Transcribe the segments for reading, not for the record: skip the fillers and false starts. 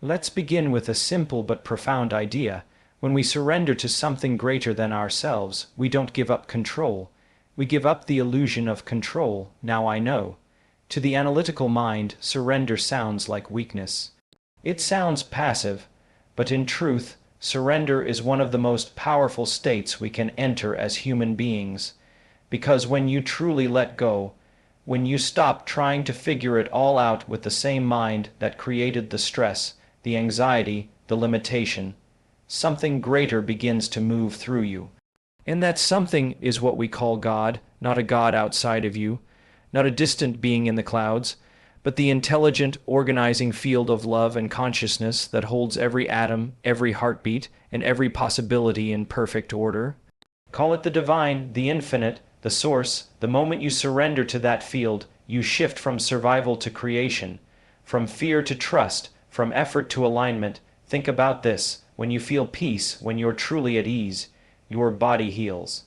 Let's begin with a simple but profound idea. When we surrender to something greater than ourselves, we don't give up control. We give up the illusion of control. Now I know. To the analytical mind, surrender sounds like weakness. It sounds passive, but in truth, surrender is one of the most powerful states we can enter as human beings. Because when you truly let go, when you stop trying to figure it all out with the same mind that created the stress, the anxiety, the limitation, something greater begins to move through you. And that something is what we call God, not a God outside of you, not a distant being in the clouds, but the intelligent, organizing field of love and consciousness that holds every atom, every heartbeat, and every possibility in perfect order. Call it the divine, the infinite, the source. The moment you surrender to that field, you shift from survival to creation, from fear to trust, from effort to alignment. Think about this. When you feel peace, when you're truly at ease, your body heals.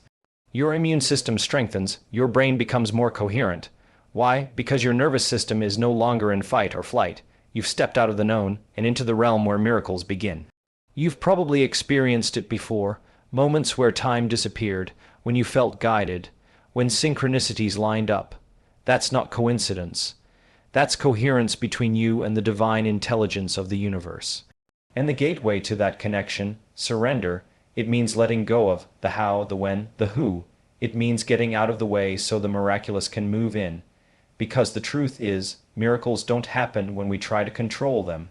Your immune system strengthens, your brain becomes more coherent. Why? Because your nervous system is no longer in fight or flight. You've stepped out of the known and into the realm where miracles begin. You've probably experienced it before, moments where time disappeared, when you felt guided, when synchronicities lined up. That's not coincidence. That's coherence between you and the divine intelligence of the universe. And the gateway to that connection, surrender, it means letting go of the how, the when, the who. It means getting out of the way so the miraculous can move in. Because the truth is, miracles don't happen when we try to control them.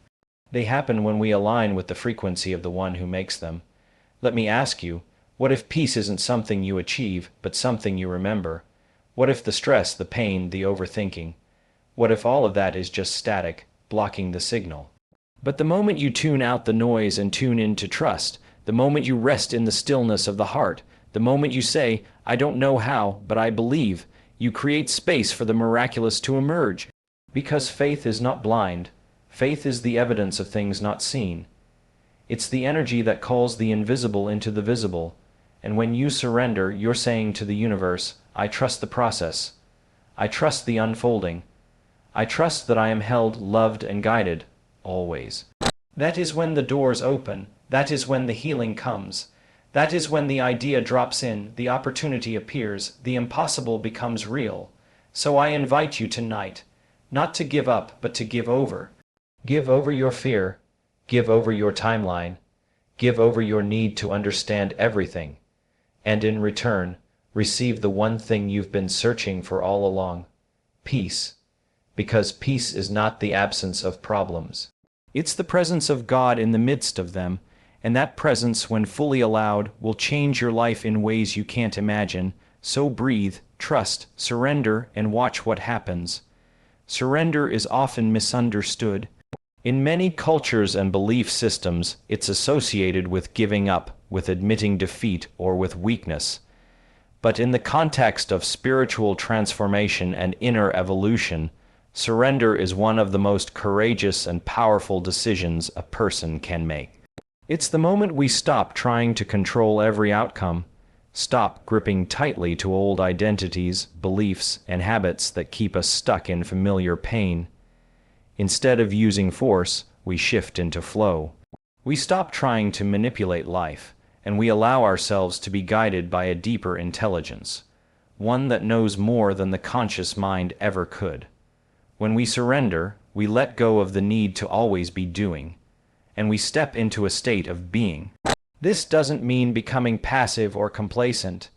They happen when we align with the frequency of the one who makes them. Let me ask you, what if peace isn't something you achieve, but something you remember? What if the stress, the pain, the overthinking? What if all of that is just static, blocking the signal? But the moment you tune out the noise and tune in to trust, the moment you rest in the stillness of the heart, the moment you say, I don't know how, but I believe, you create space for the miraculous to emerge. Because faith is not blind. Faith is the evidence of things not seen. It's the energy that calls the invisible into the visible. And when you surrender, you're saying to the universe, I trust the process. I trust the unfolding. I trust that I am held, loved, and guided, always. That is when the doors open. That is when the healing comes. That is when the idea drops in, the opportunity appears, the impossible becomes real. So I invite you tonight, not to give up, but to give over. Give over your fear. Give over your timeline. Give over your need to understand everything. And in return, receive the one thing you've been searching for all along: peace. Because peace is not the absence of problems. It's the presence of God in the midst of them, and that presence, when fully allowed, will change your life in ways you can't imagine. So breathe, trust, surrender, and watch what happens. Surrender is often misunderstood. In many cultures and belief systems, it's associated with giving up, with admitting defeat, or with weakness. But in the context of spiritual transformation and inner evolution, surrender is one of the most courageous and powerful decisions a person can make. It's the moment we stop trying to control every outcome, stop gripping tightly to old identities, beliefs, and habits that keep us stuck in familiar pain. Instead of using force, we shift into flow. We stop trying to manipulate life, and we allow ourselves to be guided by a deeper intelligence, one that knows more than the conscious mind ever could. When we surrender, we let go of the need to always be doing, and we step into a state of being. This doesn't mean becoming passive or complacent.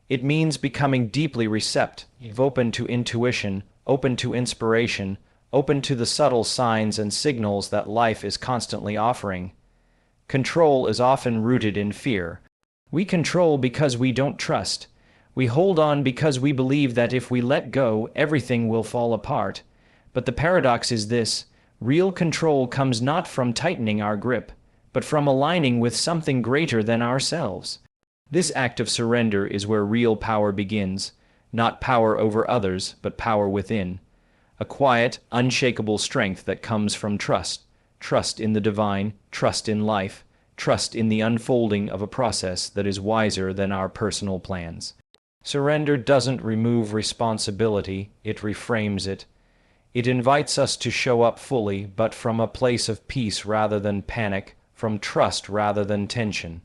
It means becoming deeply receptive, open to intuition, open to inspiration, open to the subtle signs and signals that life is constantly offering. Control is often rooted in fear. We control because we don't trust. We hold on because we believe that if we let go, everything will fall apart. But the paradox is this: real control comes not from tightening our grip, but from aligning with something greater than ourselves. This act of surrender is where real power begins, not power over others, but power within. A quiet, unshakable strength that comes from trust. Trust in the divine, trust in life, trust in the unfolding of a process that is wiser than our personal plans. Surrender doesn't remove responsibility, it reframes it. It invites us to show up fully, but from a place of peace rather than panic, from trust rather than tension.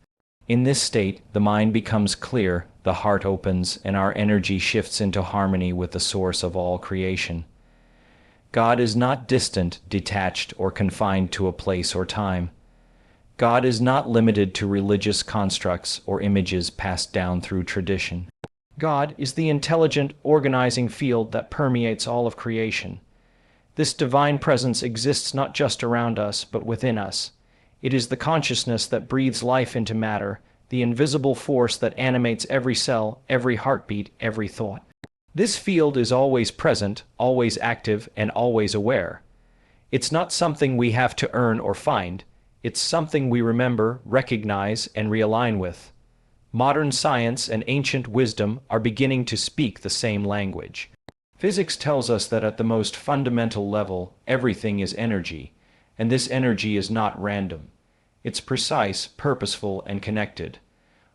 In this state, the mind becomes clear, the heart opens, and our energy shifts into harmony with the source of all creation. God is not distant, detached, or confined to a place or time. God is not limited to religious constructs or images passed down through tradition. God is the intelligent, organizing field that permeates all of creation. This divine presence exists not just around us, but within us. It is the consciousness that breathes life into matter, the invisible force that animates every cell, every heartbeat, every thought. This field is always present, always active, and always aware. It's not something we have to earn or find. It's something we remember, recognize, and realign with. Modern science and ancient wisdom are beginning to speak the same language. Physics tells us that at the most fundamental level, everything is energy, and this energy is not random. It's precise, purposeful, and connected.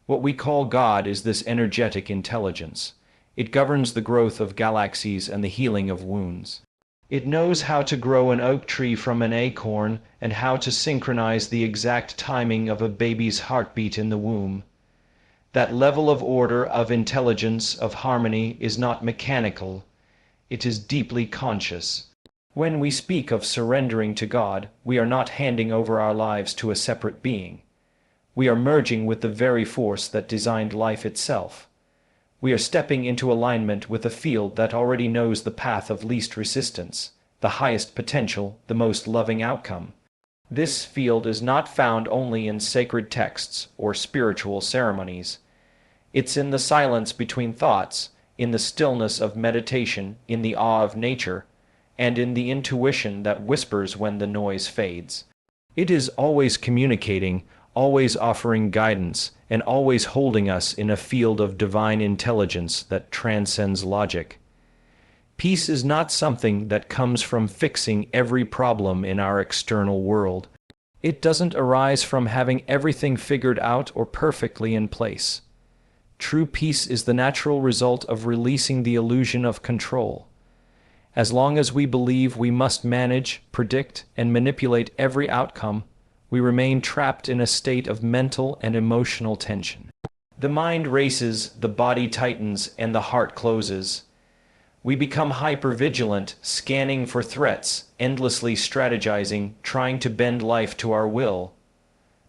What we call God is this energetic intelligence. It governs the growth of galaxies and the healing of wounds. It knows how to grow an oak tree from an acorn and how to synchronize the exact timing of a baby's heartbeat in the womb. That level of order, of intelligence, of harmony is not mechanical. It is deeply conscious. When we speak of surrendering to God, we are not handing over our lives to a separate being. We are merging with the very force that designed life itself. We are stepping into alignment with a field that already knows the path of least resistance, the highest potential, the most loving outcome. This field is not found only in sacred texts or spiritual ceremonies. It's in the silence between thoughts, in the stillness of meditation, in the awe of nature, and in the intuition that whispers when the noise fades. It is always communicating, always offering guidance, and always holding us in a field of divine intelligence that transcends logic. Peace is not something that comes from fixing every problem in our external world. It doesn't arise from having everything figured out or perfectly in place. True peace is the natural result of releasing the illusion of control. As long as we believe we must manage, predict, and manipulate every outcome, we remain trapped in a state of mental and emotional tension. The mind races, the body tightens, and the heart closes. We become hypervigilant, scanning for threats, endlessly strategizing, trying to bend life to our will.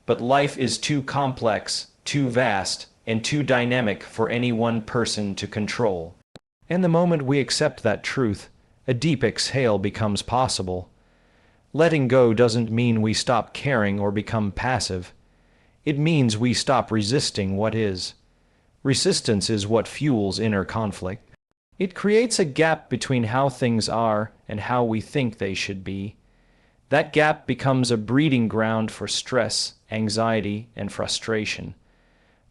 But life is too complex, too vast, and too dynamic for any one person to control. And the moment we accept that truth, a deep exhale becomes possible. Letting go doesn't mean we stop caring or become passive. It means we stop resisting what is. Resistance is what fuels inner conflict. It creates a gap between how things are and how we think they should be. That gap becomes a breeding ground for stress, anxiety, and frustration.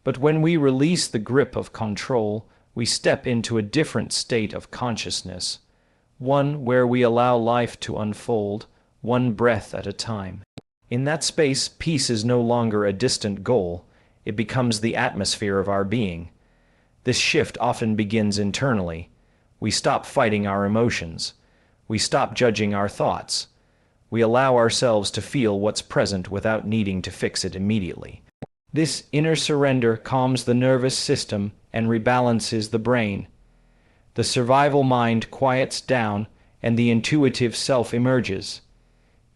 But when we release the grip of control, we step into a different state of consciousness, one where we allow life to unfold, one breath at a time. In that space, peace is no longer a distant goal. It becomes the atmosphere of our being. This shift often begins internally. We stop fighting our emotions. We stop judging our thoughts. We allow ourselves to feel what's present without needing to fix it immediately. This inner surrender calms the nervous system and rebalances the brain. The survival mind quiets down and the intuitive self emerges.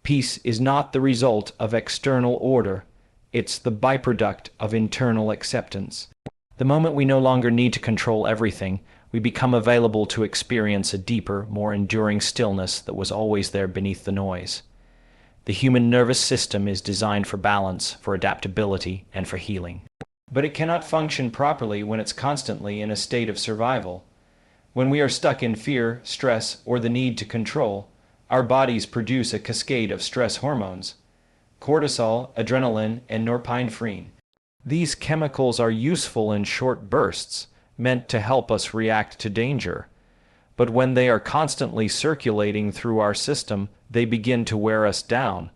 Peace is not the result of external order, it's the byproduct of internal acceptance. The moment we no longer need to control everything, we become available to experience a deeper, more enduring stillness that was always there beneath the noise. The human nervous system is designed for balance, for adaptability, and for healing. But it cannot function properly when it's constantly in a state of survival. When we are stuck in fear, stress, or the need to control, our bodies produce a cascade of stress hormones: cortisol, adrenaline, and norepinephrine. These chemicals are useful in short bursts, meant to help us react to danger. But when they are constantly circulating through our system, they begin to wear us down.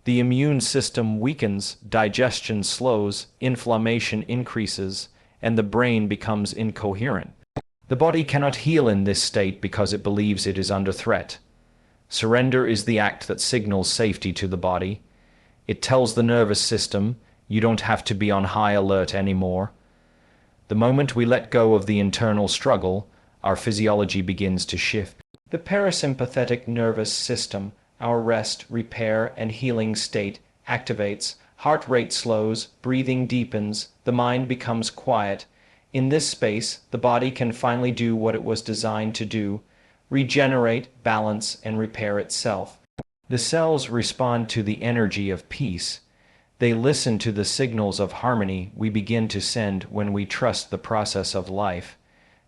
The immune system weakens, digestion slows, inflammation increases, and the brain becomes incoherent. The body cannot heal in this state because it believes it is under threat. Surrender is the act that signals safety to the body. It tells the nervous system, you don't have to be on high alert anymore. The moment we let go of the internal struggle, our physiology begins to shift. The parasympathetic nervous system, our rest, repair, and healing state, activates, heart rate slows, breathing deepens, the mind becomes quiet. In this space, the body can finally do what it was designed to do: regenerate, balance, and repair itself. The cells respond to the energy of peace. They listen to the signals of harmony we begin to send when we trust the process of life.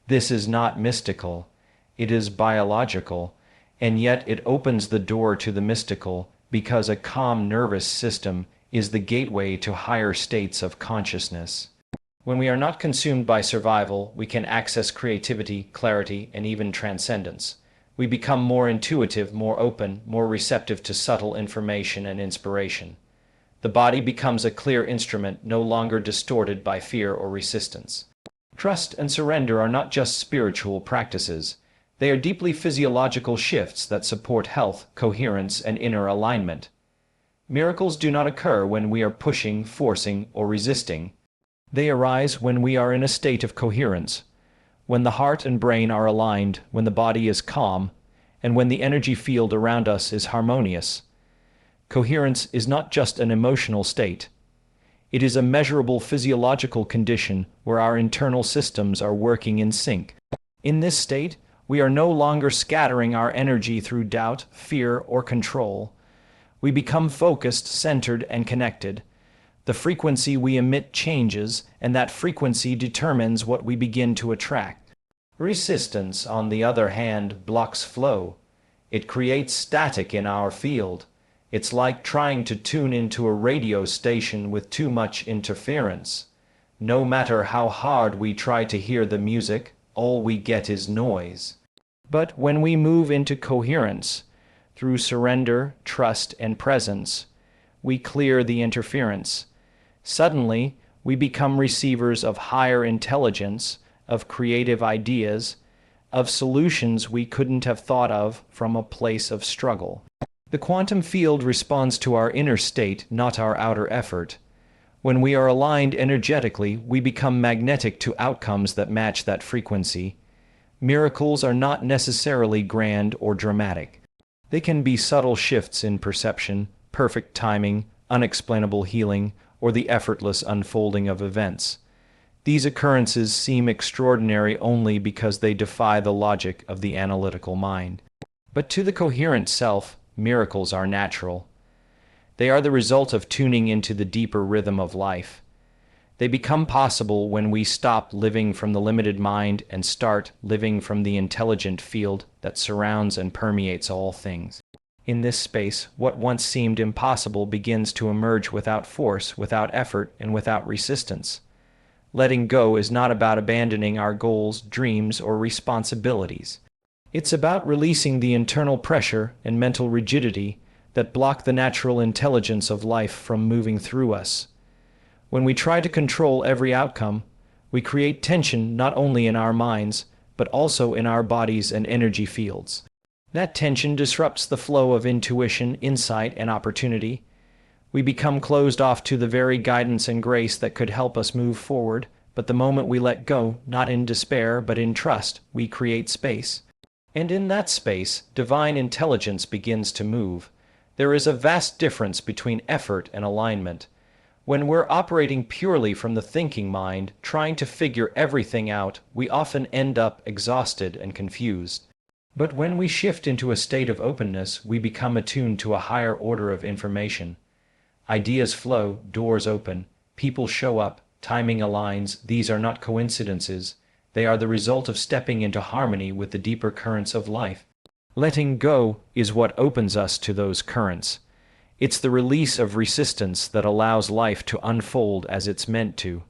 This is not mystical, it is biological, and yet it opens the door to the mystical because a calm nervous system is the gateway to higher states of consciousness. When we are not consumed by survival, we can access creativity, clarity, and even transcendence. We become more intuitive, more open, more receptive to subtle information and inspiration. The body becomes a clear instrument, no longer distorted by fear or resistance. Trust and surrender are not just spiritual practices. They are deeply physiological shifts that support health, coherence, and inner alignment. Miracles do not occur when we are pushing, forcing, or resisting. They arise when we are in a state of coherence, when the heart and brain are aligned, when the body is calm, and when the energy field around us is harmonious. Coherence is not just an emotional state. It is a measurable physiological condition where our internal systems are working in sync. In this state, we are no longer scattering our energy through doubt, fear, or control. We become focused, centered, and connected. The frequency we emit changes, and that frequency determines what we begin to attract. Resistance, on the other hand, blocks flow. It creates static in our field. It's like trying to tune into a radio station with too much interference. No matter how hard we try to hear the music, all we get is noise. But when we move into coherence, through surrender, trust, and presence, we clear the interference. Suddenly, we become receivers of higher intelligence, of creative ideas, of solutions we couldn't have thought of from a place of struggle. The quantum field responds to our inner state, not our outer effort. When we are aligned energetically, we become magnetic to outcomes that match that frequency. Miracles are not necessarily grand or dramatic. They can be subtle shifts in perception, perfect timing, unexplainable healing, or the effortless unfolding of events. These occurrences seem extraordinary only because they defy the logic of the analytical mind. But to the coherent self, miracles are natural. They are the result of tuning into the deeper rhythm of life. They become possible when we stop living from the limited mind and start living from the intelligent field that surrounds and permeates all things. In this space, what once seemed impossible begins to emerge without force, without effort, and without resistance. Letting go is not about abandoning our goals, dreams, or responsibilities. It's about releasing the internal pressure and mental rigidity that block the natural intelligence of life from moving through us. When we try to control every outcome, we create tension not only in our minds, but also in our bodies and energy fields. That tension disrupts the flow of intuition, insight, and opportunity. We become closed off to the very guidance and grace that could help us move forward, but the moment we let go, not in despair, but in trust, we create space. And in that space, divine intelligence begins to move. There is a vast difference between effort and alignment. When we're operating purely from the thinking mind, trying to figure everything out, we often end up exhausted and confused. But when we shift into a state of openness, we become attuned to a higher order of information. Ideas flow, doors open, people show up, timing aligns. These are not coincidences. They are the result of stepping into harmony with the deeper currents of life. Letting go is what opens us to those currents. It's the release of resistance that allows life to unfold as it's meant to.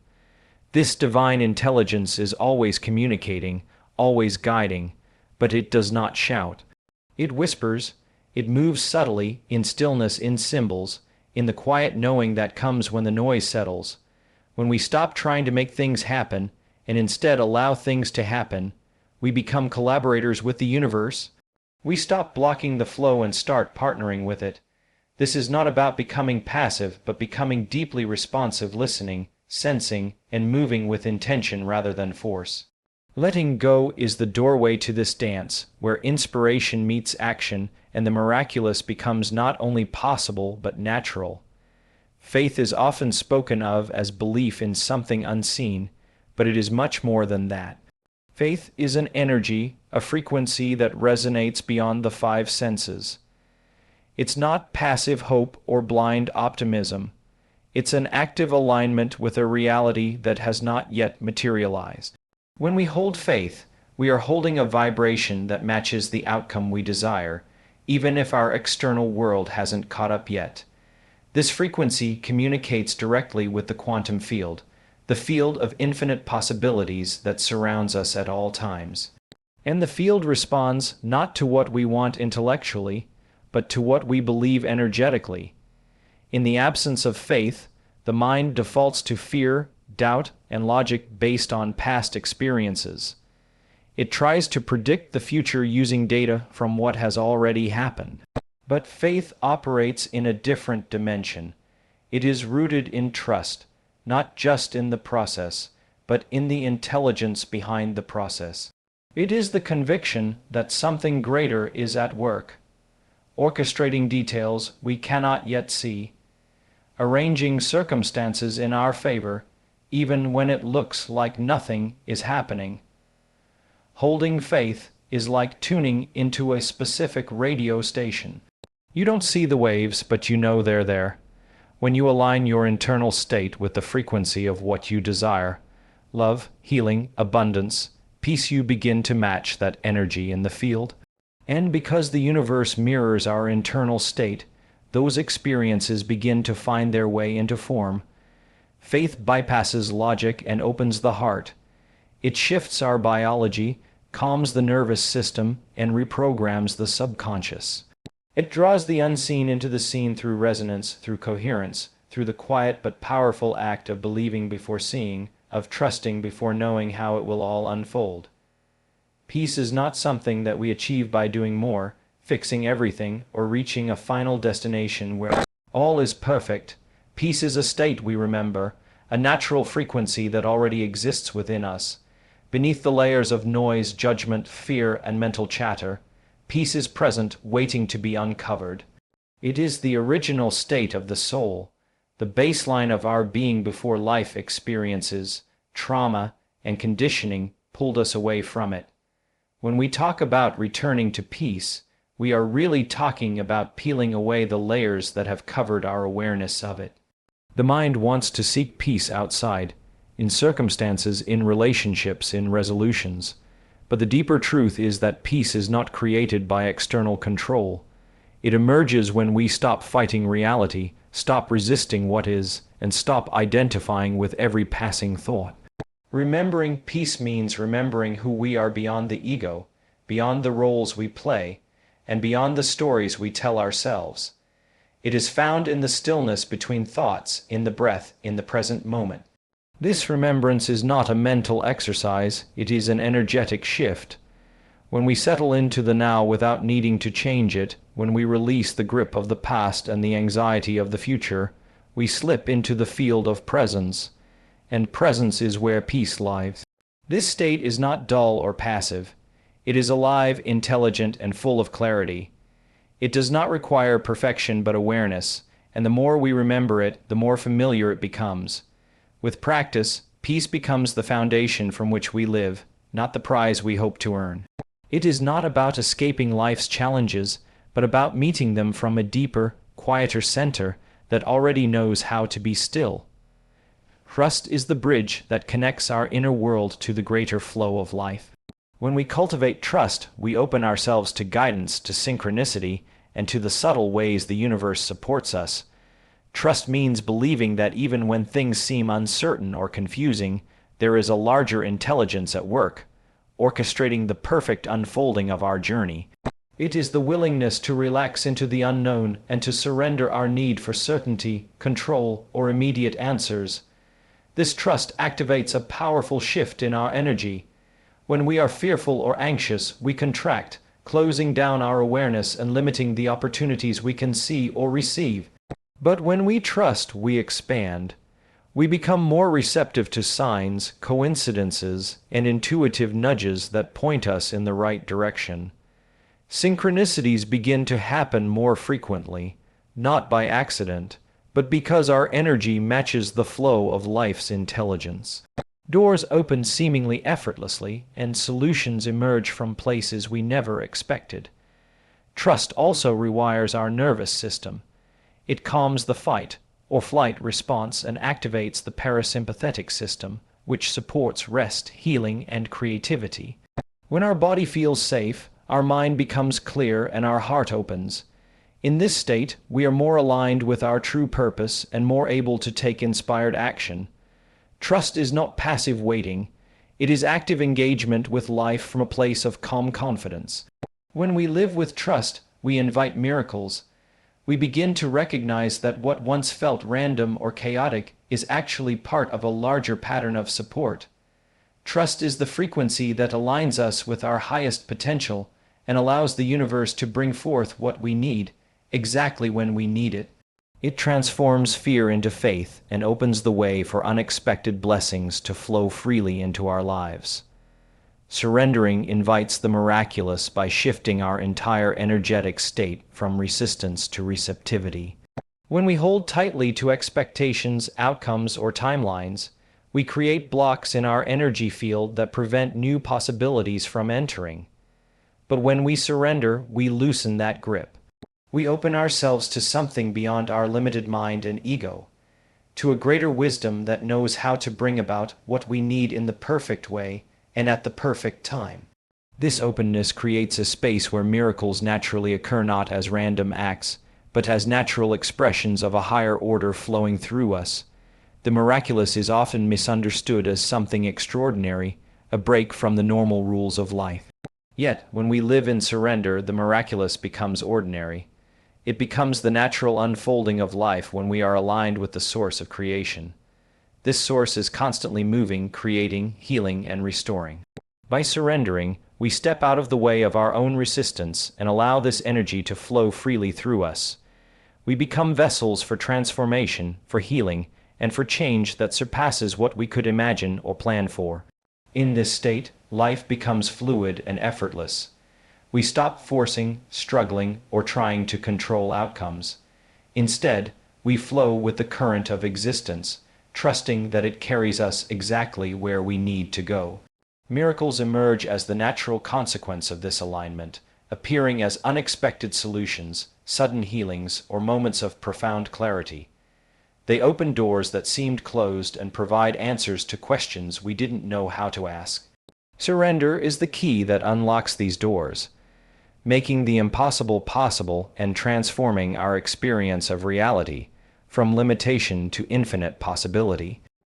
This divine intelligence is always communicating, always guiding, but it does not shout. It whispers, it moves subtly, in stillness, in symbols, in the quiet knowing that comes when the noise settles. When we stop trying to make things happen, and instead allow things to happen, we become collaborators with the universe. We stop blocking the flow and start partnering with it. This is not about becoming passive, but becoming deeply responsive, listening, sensing, and moving with intention rather than force. Letting go is the doorway to this dance, where inspiration meets action and the miraculous becomes not only possible but natural. Faith is often spoken of as belief in something unseen, but it is much more than that. Faith is an energy, a frequency that resonates beyond the five senses. It's not passive hope or blind optimism. It's an active alignment with a reality that has not yet materialized. When we hold faith, we are holding a vibration that matches the outcome we desire, even if our external world hasn't caught up yet. This frequency communicates directly with the quantum field, the field of infinite possibilities that surrounds us at all times. And the field responds not to what we want intellectually, but to what we believe energetically. In the absence of faith, the mind defaults to fear, doubt, and logic based on past experiences. It tries to predict the future using data from what has already happened. But faith operates in a different dimension. It is rooted in trust, not just in the process, but in the intelligence behind the process. It is the conviction that something greater is at work, orchestrating details we cannot yet see, arranging circumstances in our favor, even when it looks like nothing is happening. Holding faith is like tuning into a specific radio station. You don't see the waves, but you know they're there. When you align your internal state with the frequency of what you desire, love, healing, abundance, peace, you begin to match that energy in the field. And because the universe mirrors our internal state, those experiences begin to find their way into form. Faith bypasses logic and opens the heart. It shifts our biology, calms the nervous system, and reprograms the subconscious. It draws the unseen into the seen through resonance, through coherence, through the quiet but powerful act of believing before seeing, of trusting before knowing how it will all unfold. Peace is not something that we achieve by doing more, fixing everything, or reaching a final destination where all is perfect. Peace is a state we remember, a natural frequency that already exists within us. Beneath the layers of noise, judgment, fear, and mental chatter, peace is present, waiting to be uncovered. It is the original state of the soul, the baseline of our being before life experiences, trauma, and conditioning pulled us away from it. When we talk about returning to peace, we are really talking about peeling away the layers that have covered our awareness of it. The mind wants to seek peace outside, in circumstances, in relationships, in resolutions. But the deeper truth is that peace is not created by external control. It emerges when we stop fighting reality, stop resisting what is, and stop identifying with every passing thought. Remembering peace means remembering who we are beyond the ego, beyond the roles we play, and beyond the stories we tell ourselves. It is found in the stillness between thoughts, in the breath, in the present moment. This remembrance is not a mental exercise, it is an energetic shift. When we settle into the now without needing to change it, when we release the grip of the past and the anxiety of the future, we slip into the field of presence. And presence is where peace lies. This state is not dull or passive. It is alive, intelligent, and full of clarity. It does not require perfection but awareness, and the more we remember it, the more familiar it becomes. With practice, peace becomes the foundation from which we live, not the prize we hope to earn. It is not about escaping life's challenges, but about meeting them from a deeper, quieter center that already knows how to be still. Trust is the bridge that connects our inner world to the greater flow of life. When we cultivate trust, we open ourselves to guidance, to synchronicity, and to the subtle ways the universe supports us. Trust means believing that even when things seem uncertain or confusing, there is a larger intelligence at work, orchestrating the perfect unfolding of our journey. It is the willingness to relax into the unknown and to surrender our need for certainty, control, or immediate answers. This trust activates a powerful shift in our energy. When we are fearful or anxious, we contract, closing down our awareness and limiting the opportunities we can see or receive. But when we trust, we expand. We become more receptive to signs, coincidences, and intuitive nudges that point us in the right direction. Synchronicities begin to happen more frequently, not by accident, but because our energy matches the flow of life's intelligence. Doors open seemingly effortlessly, and solutions emerge from places we never expected. Trust also rewires our nervous system. It calms the fight or flight response and activates the parasympathetic system, which supports rest, healing, and creativity. When our body feels safe, our mind becomes clear and our heart opens. In this state, we are more aligned with our true purpose and more able to take inspired action. Trust is not passive waiting. It is active engagement with life from a place of calm confidence. When we live with trust, we invite miracles. We begin to recognize that what once felt random or chaotic is actually part of a larger pattern of support. Trust is the frequency that aligns us with our highest potential and allows the universe to bring forth what we need, exactly when we need it. It transforms fear into faith and opens the way for unexpected blessings to flow freely into our lives. Surrendering invites the miraculous by shifting our entire energetic state from resistance to receptivity. When we hold tightly to expectations, outcomes, or timelines, we create blocks in our energy field that prevent new possibilities from entering. But when we surrender, we loosen that grip. We open ourselves to something beyond our limited mind and ego, to a greater wisdom that knows how to bring about what we need in the perfect way and at the perfect time. This openness creates a space where miracles naturally occur not as random acts, but as natural expressions of a higher order flowing through us. The miraculous is often misunderstood as something extraordinary, a break from the normal rules of life. Yet, when we live in surrender, the miraculous becomes ordinary. It becomes the natural unfolding of life when we are aligned with the source of creation. This source is constantly moving, creating, healing, and restoring. By surrendering, we step out of the way of our own resistance and allow this energy to flow freely through us. We become vessels for transformation, for healing, and for change that surpasses what we could imagine or plan for. In this state, life becomes fluid and effortless. We stop forcing, struggling, or trying to control outcomes. Instead, we flow with the current of existence, trusting that it carries us exactly where we need to go. Miracles emerge as the natural consequence of this alignment, appearing as unexpected solutions, sudden healings, or moments of profound clarity. They open doors that seemed closed and provide answers to questions we didn't know how to ask. Surrender is the key that unlocks these doors, making the impossible possible and transforming our experience of reality, from limitation to infinite possibility.